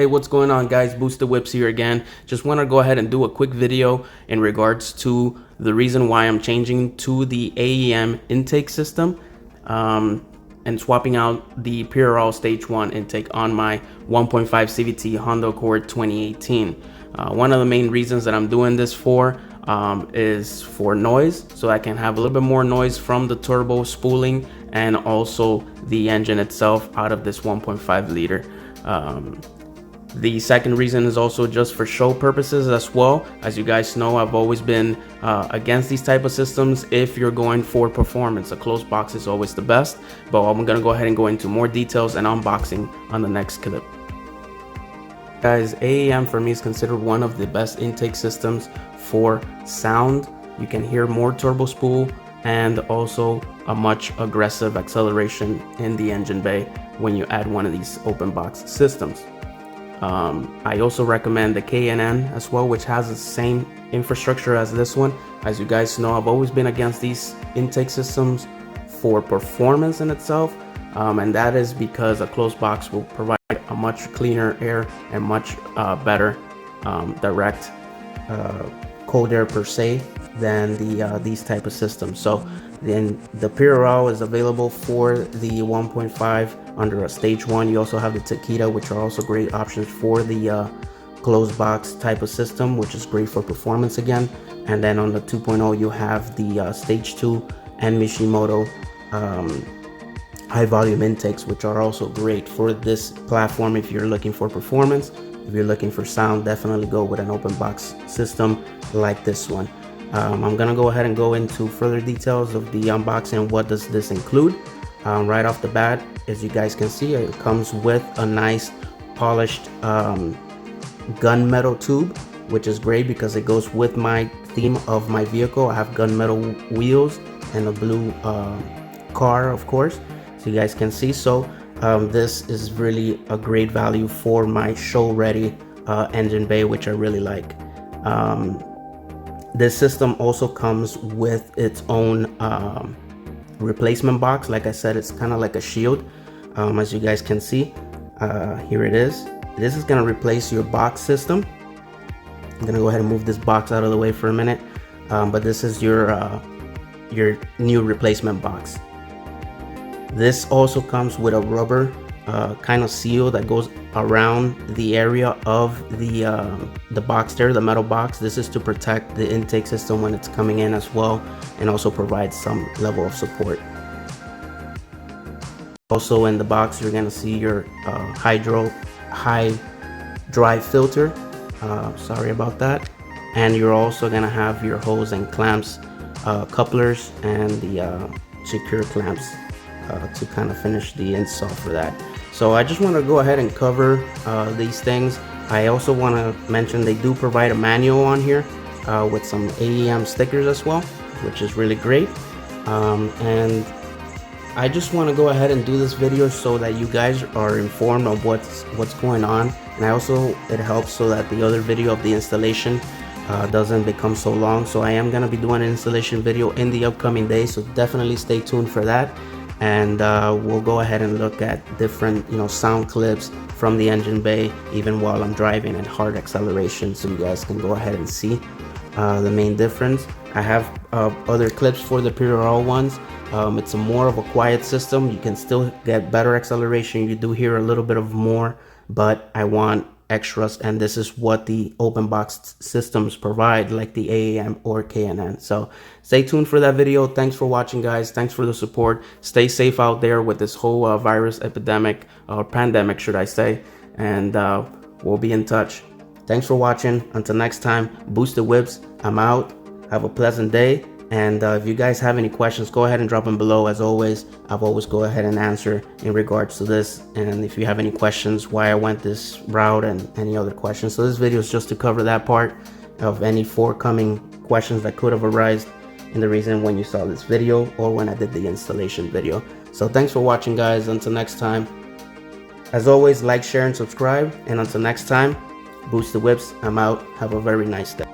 Hey, what's going on, guys? Boosted Whips here again. Just want to go ahead and do a quick video in regards to the reason why I'm changing to the AEM intake system and swapping out the PRL Stage 1 intake on my 1.5 CVT Honda Accord 2018. One of the main reasons that I'm doing this is for noise, so I can have a little bit more noise from the turbo spooling and also the engine itself out of this 1.5 liter. The second reason is also just for show purposes as well. As you guys know, I've always been against these type of systems if you're going for performance. A closed box is always the best, but I'm gonna go ahead and go into more details and unboxing on the next clip. Guys, AEM for me is considered one of the best intake systems for sound. You can hear more turbo spool and also a much aggressive acceleration in the engine bay when you add one of these open box systems. I also recommend the K&N as well, which has the same infrastructure as this one. As you guys know, I've always been against these intake systems for performance in itself, and that is because a closed box will provide a much cleaner air and much better direct cold air per se than these type of systems. So then the PRL is available for the 1.5 under a stage 1. You also have the Takeda, which are also great options for the closed box type of system, which is great for performance again. And then on the 2.0 you have the stage 2 and Mishimoto high volume intakes, which are also great for this platform. If you're looking for performance, if you're looking for sound, definitely go with an open box system like this one. I'm gonna go ahead and go into further details of the unboxing. What does this include? Right off the bat, as you guys can see, it comes with a nice polished gunmetal tube, which is great because it goes with my theme of my vehicle. I have gunmetal wheels and a blue car, of course, so you guys can see. So this is really a great value for my show ready engine bay, which I really like. This system also comes with its own replacement box. Like I said, it's kind of like a shield. As you guys can see, here it is. This is going to replace your box system. I'm going to go ahead and move this box out of the way for a minute, but this is your new replacement box. This also comes with a rubber kind of seal that goes around the area of the box there, the metal box. This is to protect the intake system when it's coming in as well, and also provide some level of support. Also in the box, you're gonna see your high drive filter. Sorry about that. And you're also gonna have your hose and clamps, couplers, and the secure clamps to kind of finish the install for that. So I just want to go ahead and cover these things. I also want to mention they do provide a manual on here with some AEM stickers as well, which is really great. And I just want to go ahead and do this video so that you guys are informed of what's going on, and it helps so that the other video of the installation doesn't become so long. So I am going to be doing an installation video in the upcoming days, so definitely stay tuned for that. And we'll go ahead and look at different sound clips from the engine bay even while I'm driving, and hard acceleration, so you guys can go ahead and see the main difference. I have other clips for the PRL ones. It's more of a quiet system. You can still get better acceleration. You do hear a little bit of more, but I want extras, and this is what the open box systems provide, like the AEM or K&N. So stay tuned for that video. Thanks for watching, guys. Thanks for the support. Stay safe out there with this whole virus epidemic, or pandemic should I say, and we'll be in touch. Thanks for watching. Until next time, Boosted Whips, I'm out. Have a pleasant day. And if you guys have any questions, go ahead and drop them below. As always, I'll always go ahead and answer in regards to this. And if you have any questions why I went this route and any other questions. So this video is just to cover that part of any forthcoming questions that could have arisen in the reason when you saw this video or when I did the installation video. So thanks for watching, guys. Until next time, as always, like, share, and subscribe. And until next time, Boosted Whips, I'm out. Have a very nice day.